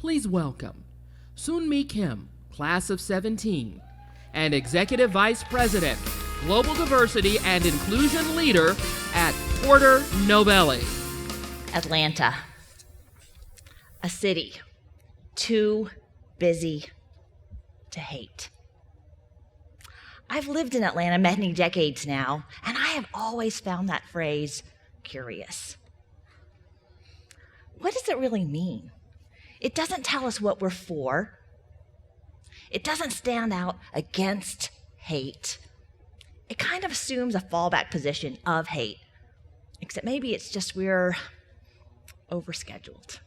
Please welcome Soon Mee Kim, Class of 17, and Executive Vice President, Global Diversity and Inclusion Leader at Porter Novelli. Atlanta, a city too busy to hate. I've lived in Atlanta many decades now, and I have always found that phrase curious. What does it really mean? It doesn't tell us what we're for. It doesn't stand out against hate. It kind of assumes a fallback position of hate, except maybe it's just we're overscheduled.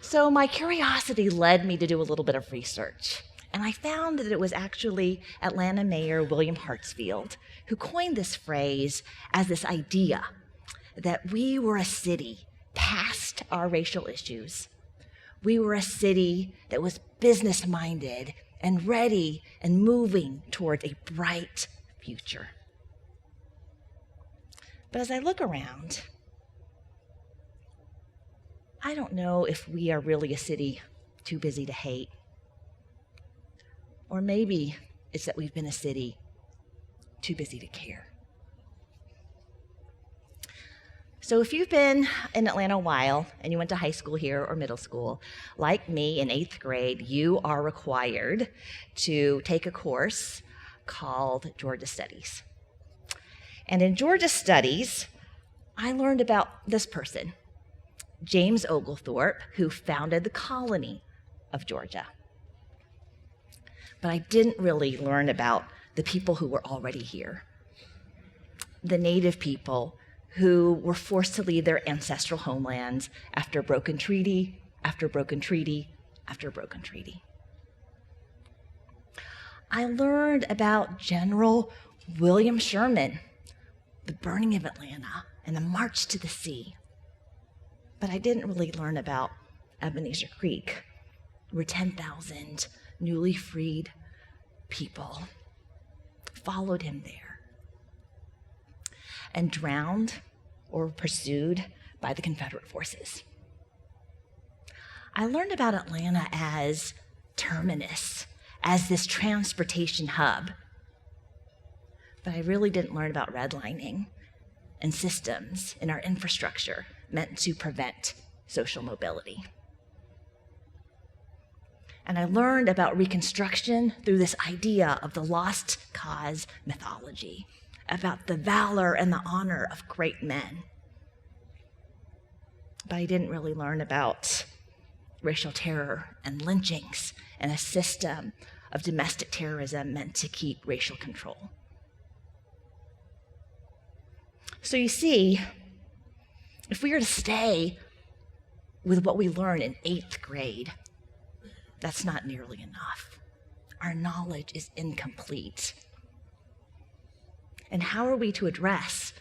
So my curiosity led me to do a little bit of research, and I found that it was actually Atlanta Mayor William Hartsfield who coined this phrase as this idea that we were a city past our racial issues. We were a city that was business-minded and ready and moving towards a bright future. But as I look around, I don't know if we are really a city too busy to hate. Or maybe it's that we've been a city too busy to care. So if you've been in Atlanta a while and you went to high school here or middle school, like me in 8th grade, you are required to take a course called Georgia Studies. And in Georgia Studies, I learned about this person, James Oglethorpe, who founded the colony of Georgia. But I didn't really learn about the people who were already here, the native people who were forced to leave their ancestral homelands after broken treaty, after broken treaty, after broken treaty. I learned about General William Sherman, the burning of Atlanta, and the march to the sea. But I didn't really learn about Ebenezer Creek, where 10,000 newly freed people followed him there and drowned or pursued by the Confederate forces. I learned about Atlanta as terminus, as this transportation hub, but I really didn't learn about redlining and systems in our infrastructure meant to prevent social mobility. And I learned about Reconstruction through this idea of the lost cause mythology, about the valor and the honor of great men. But I didn't really learn about racial terror and lynchings and a system of domestic terrorism meant to keep racial control. So you see, if we are to stay with what we learned in 8th grade, that's not nearly enough. Our knowledge is incomplete. And how are we to address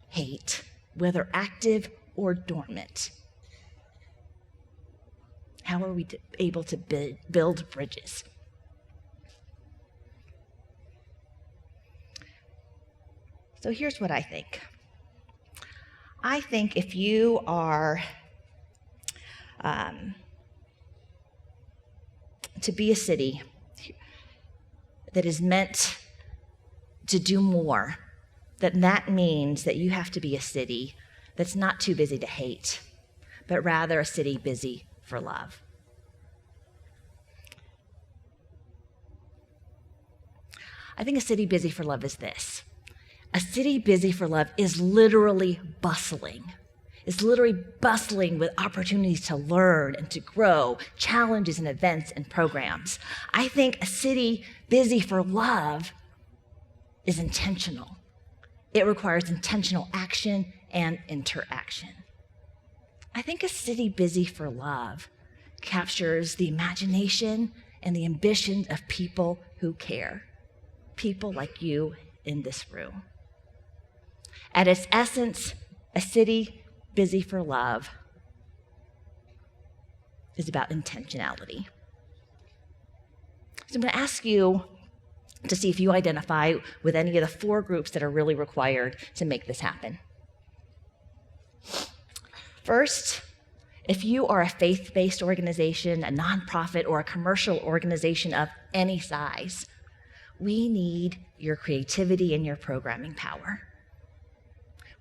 hate, whether active or dormant? How are we able to build bridges? So here's what I think. I think if you are to be a city that is meant to do more, that means that you have to be a city that's not too busy to hate, but rather a city busy for love. I think a city busy for love is this. A city busy for love is literally bustling. It's literally bustling with opportunities to learn and to grow, challenges and events and programs. I think a city busy for love is intentional. It requires intentional action and interaction. I think a city busy for love captures the imagination and the ambitions of people who care, people like you in this room. At its essence, a city busy for love is about intentionality. So I'm going to ask you to see if you identify with any of the 4 groups that are really required to make this happen. First, if you are a faith-based organization, a nonprofit, or a commercial organization of any size, we need your creativity and your programming power.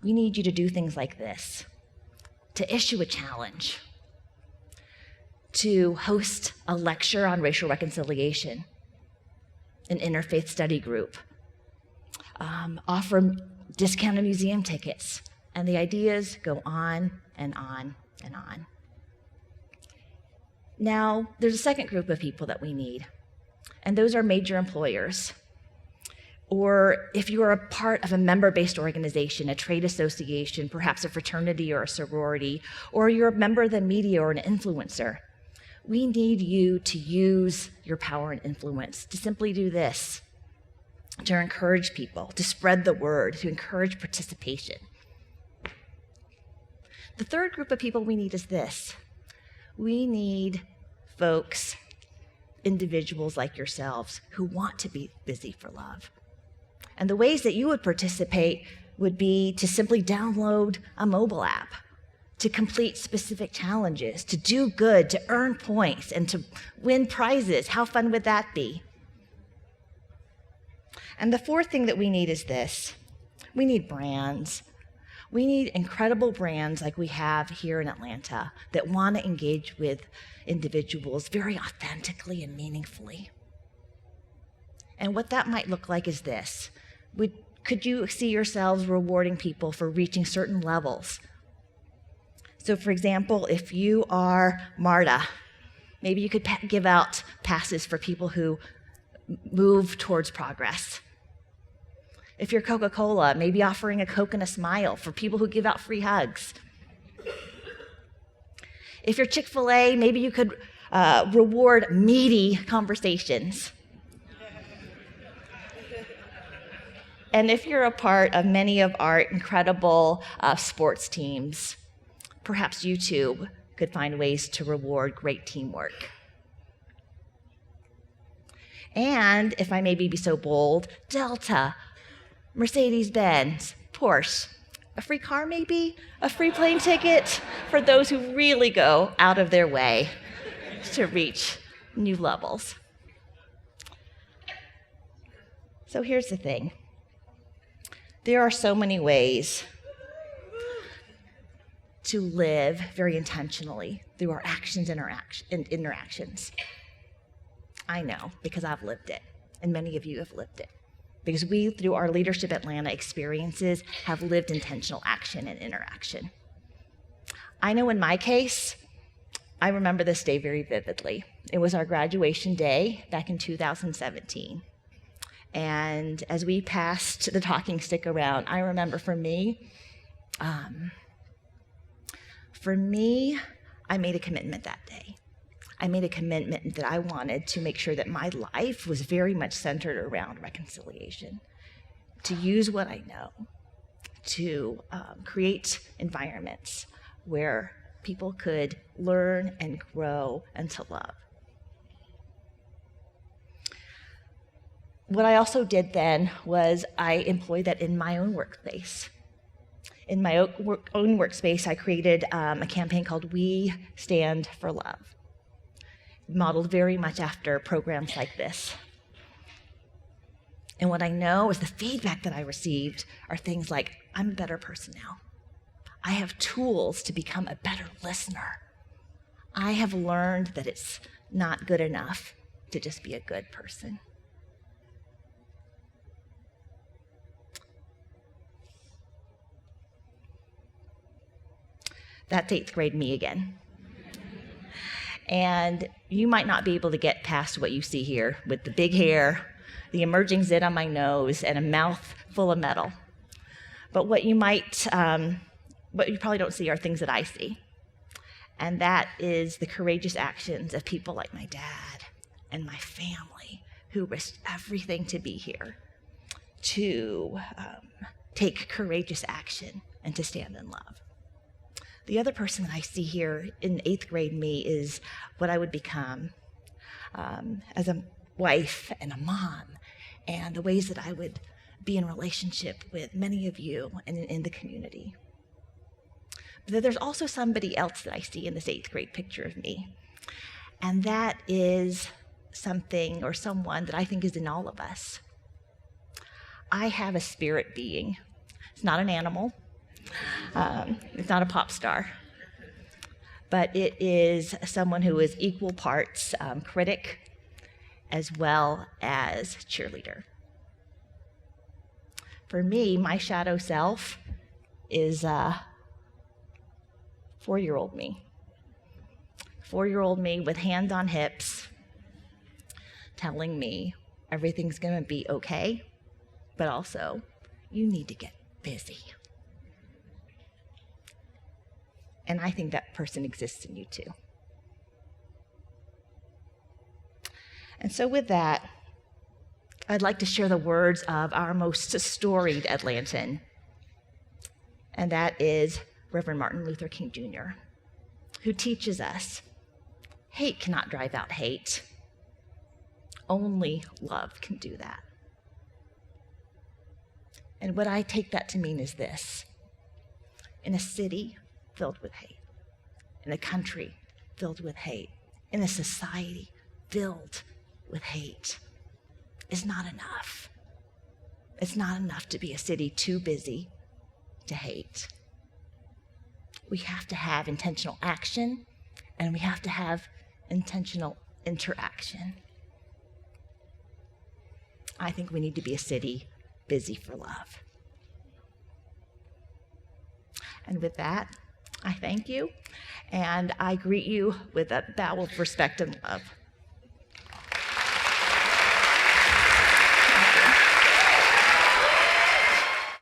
We need you to do things like this: to issue a challenge, to host a lecture on racial reconciliation, an interfaith study group, offer discounted museum tickets, and the ideas go on and on and on. Now, there's a second group of people that we need, and those are major employers. Or if you are a part of a member-based organization, a trade association, perhaps a fraternity or a sorority, or you're a member of the media or an influencer, we need you to use your power and influence to simply do this: to encourage people, to spread the word, to encourage participation. The third group of people we need is this: we need folks, individuals like yourselves, who want to be busy for love. And the ways that you would participate would be to simply download a mobile app, to complete specific challenges, to do good, to earn points, and to win prizes. How fun would that be? And the fourth thing that we need is this: we need brands. We need incredible brands like we have here in Atlanta that want to engage with individuals very authentically and meaningfully. And what that might look like is this: could you see yourselves rewarding people for reaching certain levels? So for example, if you are MARTA, maybe you could give out passes for people who move towards progress. If you're Coca-Cola, maybe offering a Coke and a smile for people who give out free hugs. If you're Chick-fil-A, maybe you could reward meaty conversations. And if you're a part of many of our incredible sports teams, perhaps you too could find ways to reward great teamwork. And if I maybe be so bold, Delta, Mercedes-Benz, Porsche, a free car maybe, a free plane ticket for those who really go out of their way to reach new levels. So here's the thing. There are so many ways to live very intentionally through our actions and interactions. I know, because I've lived it, and many of you have lived it. Because we, through our Leadership Atlanta experiences, have lived intentional action and interaction. I know in my case, I remember this day very vividly. It was our graduation day back in 2017. And as we passed the talking stick around, I remember for me, I made a commitment that day. I made a commitment that I wanted to make sure that my life was very much centered around reconciliation, to use what I know to create environments where people could learn and grow and to love. What I also did then was I employed that in my own workplace. In my own workspace, I created a campaign called We Stand for Love, modeled very much after programs like this. And what I know is the feedback that I received are things like, I'm a better person now. I have tools to become a better listener. I have learned that it's not good enough to just be a good person. That's 8th grade me again. And you might not be able to get past what you see here with the big hair, the emerging zit on my nose, and a mouth full of metal. But what you probably don't see are things that I see. And that is the courageous actions of people like my dad and my family who risked everything to be here, to take courageous action and to stand in love. The other person that I see here in 8th grade me is what I would become as a wife and a mom, and the ways that I would be in relationship with many of you and in the community. But there's also somebody else that I see in this 8th grade picture of me. And that is something or someone that I think is in all of us. I have a spirit being. It's not an animal. It's not a pop star. But it is someone who is equal parts critic as well as cheerleader. For me, my shadow self is 4-year-old me. 4-year-old me with hands on hips telling me everything's going to be okay, but also you need to get busy. And I think that person exists in you too. And so with that, I'd like to share the words of our most storied Atlantan, and that is Reverend Martin Luther King Jr., who teaches us hate cannot drive out hate. Only love can do that. And what I take that to mean is this: in a city filled with hate, in a country filled with hate, in a society filled with hate, is not enough. It's not enough to be a city too busy to hate. We have to have intentional action, and we have to have intentional interaction. I think we need to be a city busy for love. And with that, I thank you, and I greet you with a bow of respect and love.